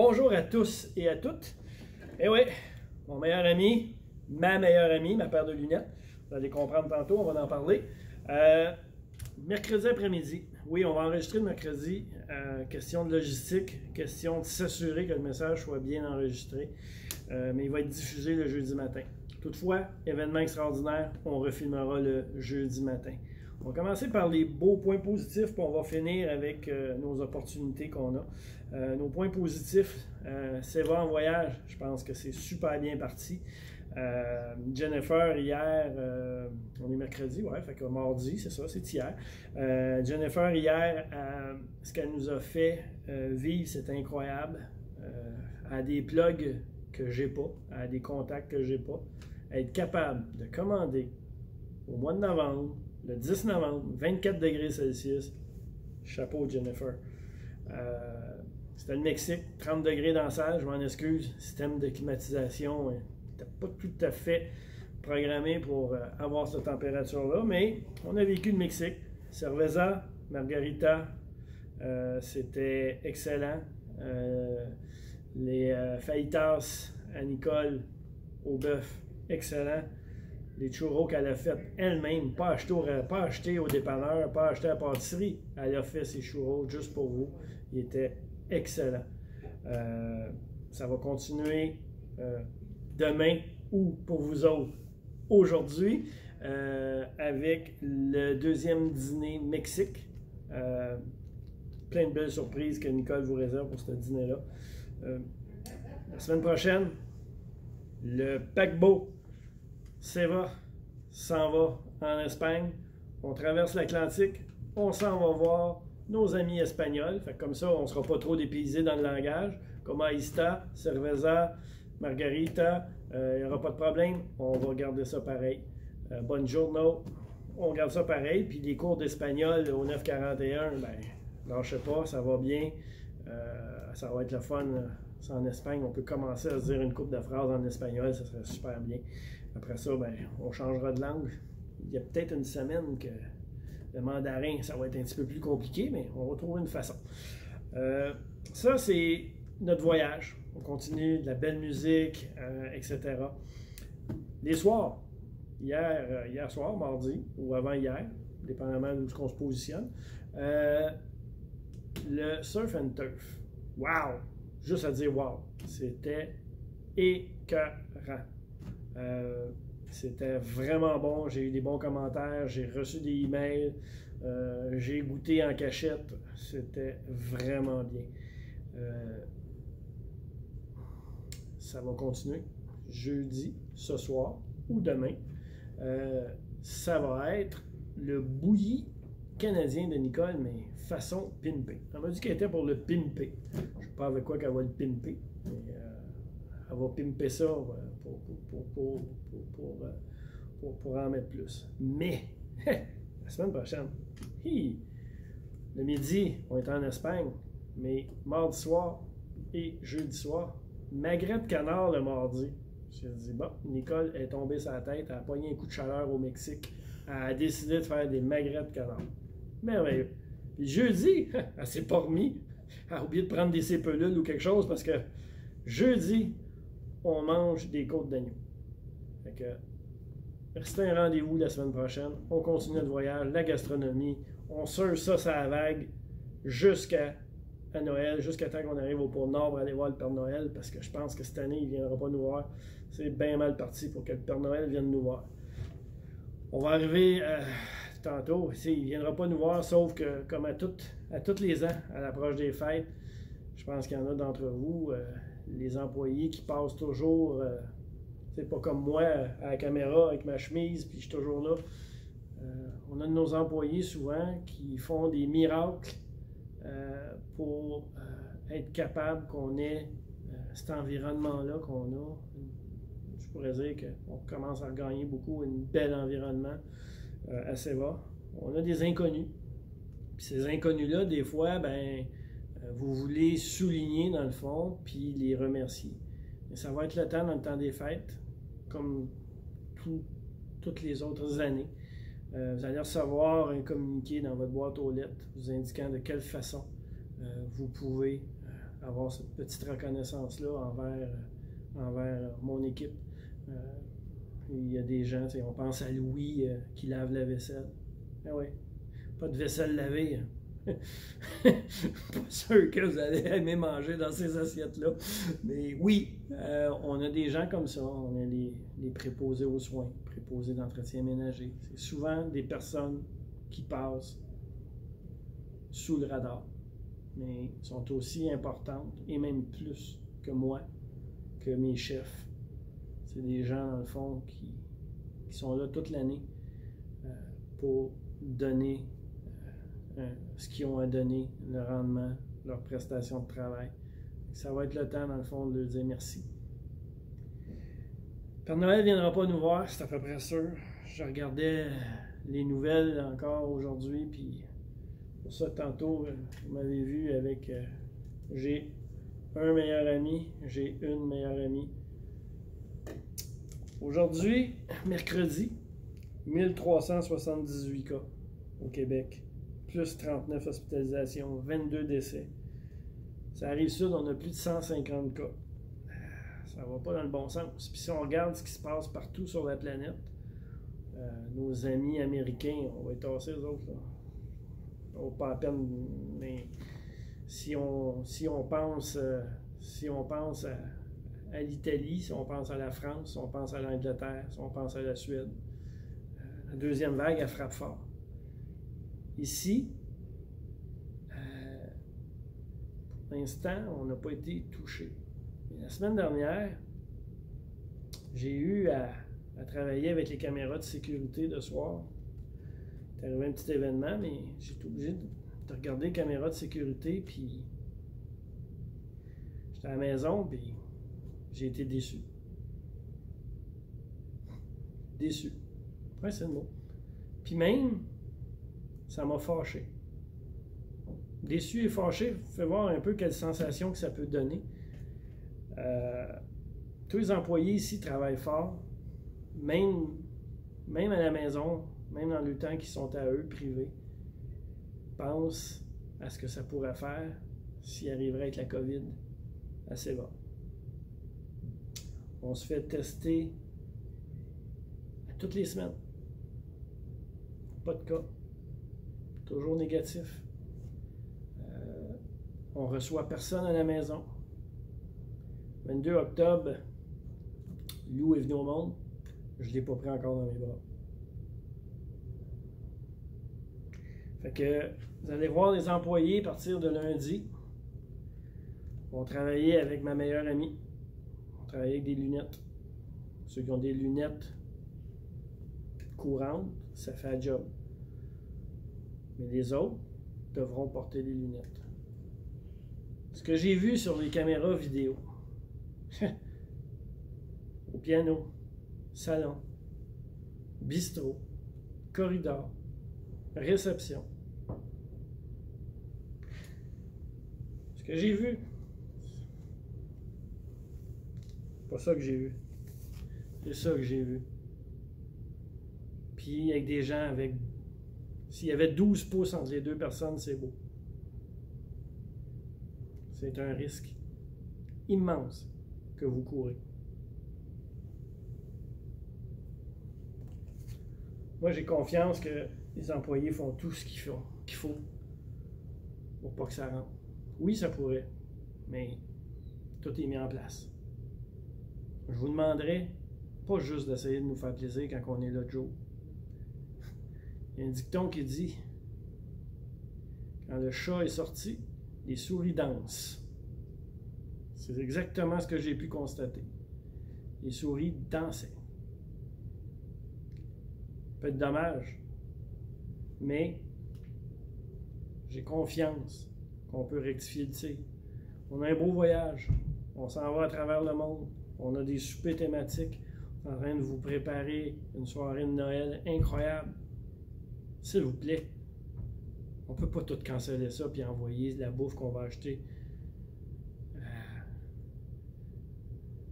Bonjour à tous et à toutes. Eh oui, mon meilleur ami, ma meilleure amie, ma paire de lunettes. Vous allez comprendre tantôt, on va en parler. Mercredi après-midi. Oui, on va enregistrer le mercredi. Question de logistique, question de s'assurer que le message soit bien enregistré. Mais il va être diffusé le jeudi matin. Toutefois, événement extraordinaire, on refilmera le jeudi matin. On va commencer par les beaux points positifs, puis on va finir avec nos opportunités qu'on a. Nos points positifs, Seva en voyage, je pense que c'est super bien parti. Jennifer, hier, on est mercredi, ouais, fait que mardi, c'est ça, c'est hier. Jennifer, hier, ce qu'elle nous a fait vivre, c'est incroyable. À des plugs que j'ai pas, à des contacts que j'ai pas, être capable de commander au mois de novembre, le 10 novembre, 24 degrés Celsius, chapeau Jennifer. C'était le Mexique, 30 degrés dans la salle, je m'en excuse, système de climatisation n'était pas tout à fait programmé pour avoir cette température-là, mais on a vécu le Mexique. Cerveza, margarita, c'était excellent. Les fajitas à Nicole au bœuf, excellent. Les churros qu'elle a fait elle-même, pas acheté au dépanneur, pas acheté à la pâtisserie. Elle a fait ses churros juste pour vous. Ils étaient excellents. Ça va continuer demain ou pour vous autres aujourd'hui avec le deuxième dîner Mexique. Plein de belles surprises que Nicole vous réserve pour ce dîner-là. La semaine prochaine, le paquebot Seva s'en va en Espagne. On traverse l'Atlantique. On s'en va voir nos amis espagnols. Fait que comme ça, on ne sera pas trop dépaysé dans le langage. Comme Aista, Cerveza, Margarita, il n'y aura pas de problème. On va garder ça pareil. Buongiorno, on garde ça pareil. Puis les cours d'espagnol au 941, ben, lâchez pas, ça va bien. Ça va être le fun. En Espagne, on peut commencer à se dire une couple de phrases en espagnol, ça serait super bien. Après ça, ben, on changera de langue. Il y a peut-être une semaine que le mandarin, ça va être un petit peu plus compliqué, mais on va trouver une façon. Ça, c'est notre voyage. On continue de la belle musique, etc. Les soirs, hier soir, mardi, ou avant-hier, dépendamment d'où on se positionne, le surf and turf. Wow! Juste à dire wow! C'était écœurant. C'était vraiment bon. J'ai eu des bons commentaires, j'ai reçu des emails, j'ai goûté en cachette. C'était vraiment bien. Ça va continuer jeudi, ce soir ou demain. Ça va être le bouilli canadien de Nicole, mais façon pimpé. Elle m'a dit qu'elle était pour le pimper. Je ne sais pas avec quoi qu'elle va le pimper, mais elle va pimper ça pour en mettre plus. Mais, la semaine prochaine, le midi, on est en Espagne, mais mardi soir et jeudi soir, magret de canard le mardi. J'ai dit, bon, Nicole est tombée sur la tête, elle a pogné un coup de chaleur au Mexique, elle a décidé de faire des magrets de canard. Merveilleux. Puis jeudi, elle s'est pas remis. Elle a oublié de prendre des cépelules ou quelque chose parce que jeudi, on mange des côtes d'agneau. Fait que, restez un rendez-vous la semaine prochaine. On continue notre voyage, la gastronomie. On surfe ça sur la vague jusqu'à Noël, jusqu'à temps qu'on arrive au pôle Nord pour aller voir le Père Noël parce que je pense que cette année, il ne viendra pas nous voir. C'est bien mal parti pour que le Père Noël vienne nous voir. On va arriver tantôt, il ne viendra pas nous voir, sauf que, comme à tous les ans, à l'approche des fêtes, je pense qu'il y en a d'entre vous, les employés qui passent toujours, c'est pas comme moi, à la caméra avec ma chemise, puis je suis toujours là. On a de nos employés souvent qui font des miracles pour être capable qu'on ait cet environnement-là qu'on a. Je pourrais dire qu'on commence à regagner beaucoup un bel environnement à Seva. On a des inconnus. Puis ces inconnus-là, des fois, ben, vous voulez souligner dans le fond, puis les remercier. Mais ça va être le temps dans le temps des fêtes, comme toutes les autres années. Vous allez recevoir un communiqué dans votre boîte aux lettres vous indiquant de quelle façon vous pouvez avoir cette petite reconnaissance-là envers mon équipe. Il y a des gens, on pense à Louis qui lave la vaisselle. Ah oui, pas de vaisselle lavée. Hein. Pas sûr que vous allez aimer manger dans ces assiettes-là. Mais oui, on a des gens comme ça. On a les préposés aux soins, préposés d'entretien ménager. C'est souvent des personnes qui passent sous le radar, mais sont aussi importantes, et même plus que moi, que mes chefs. C'est des gens, dans le fond, qui sont là toute l'année pour donner ce qu'ils ont à donner, le rendement, leur prestation de travail. Ça va être le temps, dans le fond, de leur dire merci. Père Noël ne viendra pas nous voir, c'est à peu près sûr. Je regardais les nouvelles encore aujourd'hui, puis pour ça, tantôt, vous m'avez vu avec... j'ai un meilleur ami, j'ai une meilleure amie. Aujourd'hui, mercredi, 1378 cas au Québec, plus 39 hospitalisations, 22 décès. Ça arrive sud, on a plus de 150 cas. Ça va pas dans le bon sens. Puis si on regarde ce qui se passe partout sur la planète, nos amis américains, on va être tassés eux autres, là. Oh, pas à peine, mais si on pense à l'Italie, si on pense à la France, si on pense à l'Angleterre, si on pense à la Suède, la deuxième vague, elle frappe fort. Ici, pour l'instant, on n'a pas été touché. La semaine dernière, j'ai eu à travailler avec les caméras de sécurité de soir. C'est arrivé un petit événement, mais j'ai été obligé de regarder les caméras de sécurité, puis j'étais à la maison, puis j'ai été déçu. Déçu. Ouais, c'est le mot. Puis même, ça m'a fâché. Déçu et fâché, fais voir un peu quelle sensation que ça peut donner. Tous les employés ici travaillent fort, même à la maison, même dans le temps qui sont à eux, privés, pensent à ce que ça pourrait faire s'il arriverait avec la COVID assez bas. On se fait tester toutes les semaines. Pas de cas. Toujours négatif. On reçoit personne à la maison. 22 octobre, Lou est venu au monde. Je ne l'ai pas pris encore dans mes bras. Fait que vous allez voir les employés à partir de lundi. Vont travailler avec ma meilleure amie. On travaille avec des lunettes. Ceux qui ont des lunettes courantes, ça fait un job. Mais les autres devront porter des lunettes. Ce que j'ai vu sur les caméras vidéo, au piano, salon, bistrot, corridor, réception. Ce que j'ai vu, c'est pas ça que j'ai vu. C'est ça que j'ai vu. Puis avec des gens avec... S'il y avait 12 pouces entre les deux personnes, c'est beau. C'est un risque immense que vous courez. Moi, j'ai confiance que les employés font tout ce qu'il faut pour pas que ça rentre. Oui, ça pourrait, mais tout est mis en place. Je vous demanderai pas juste d'essayer de nous faire plaisir quand on est là de jour. Il y a un dicton qui dit « Quand le chat est sorti, les souris dansent. » C'est exactement ce que j'ai pu constater. Les souris dansaient. Ça peut être dommage, mais j'ai confiance qu'on peut rectifier le tir. On a un beau voyage. On s'en va à travers le monde. On a des soupers thématiques. On est en train de vous préparer une soirée de Noël incroyable. S'il vous plaît, on ne peut pas tout canceller ça puis envoyer la bouffe qu'on va acheter.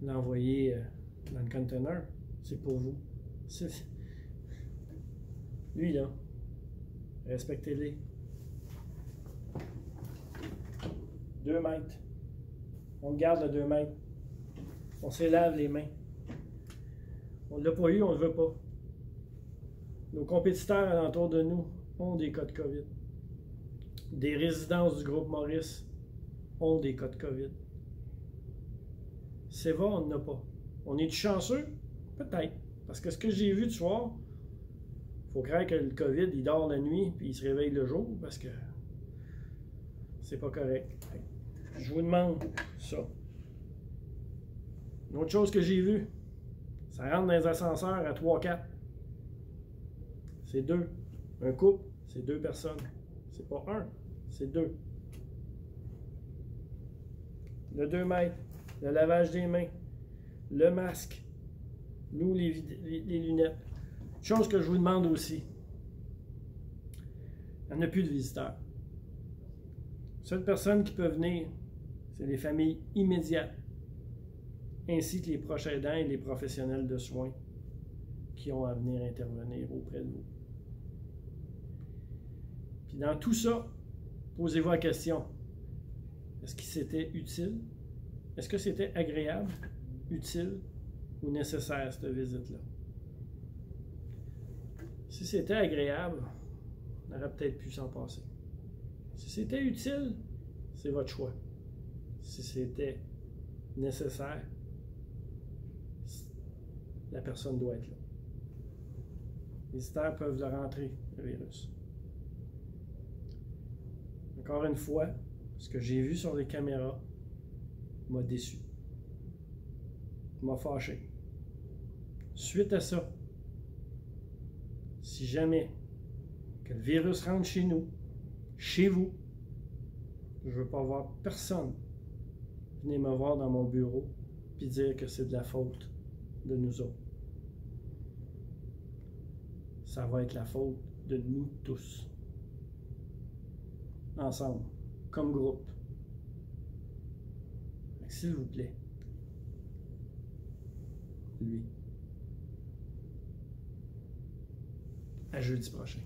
L'envoyer dans le container. C'est pour vous. Lui, là, respectez-les. 2 mètres. On garde le 2 mètres. On s'élave les mains. On ne l'a pas eu, on ne le veut pas. Nos compétiteurs alentour de nous ont des cas de COVID. Des résidences du groupe Maurice ont des cas de COVID. Seva, on n'en a pas. On est chanceux? Peut-être. Parce que ce que j'ai vu du soir, il faut croire que le COVID, il dort la nuit puis il se réveille le jour parce que c'est pas correct. Je vous demande ça. Une autre chose que j'ai vue, ça rentre dans les ascenseurs à 3-4. C'est 2. Un couple, c'est 2 personnes. C'est pas 1, c'est 2. Le 2 mètres, le lavage des mains, le masque, nous les lunettes. Chose que je vous demande aussi, il n'y en a plus de visiteurs. Les seules personnes qui peuvent venir, c'est les familles immédiates, ainsi que les proches aidants et les professionnels de soins qui ont à venir intervenir auprès de vous. Puis dans tout ça, posez-vous la question, est-ce que c'était utile? Est-ce que c'était agréable, utile ou nécessaire, cette visite-là? Si c'était agréable, on aurait peut-être pu s'en passer. Si c'était utile, c'est votre choix. Si c'était nécessaire, la personne doit être là. Les visiteurs peuvent le rentrer, le virus. Encore une fois, ce que j'ai vu sur les caméras m'a déçu, m'a fâché. Suite à ça, si jamais que le virus rentre chez nous, chez vous, je ne veux pas voir personne venir me voir dans mon bureau et dire que c'est de la faute de nous autres. Ça va être la faute de nous tous. Ensemble, comme groupe. S'il vous plaît, lui. À jeudi prochain.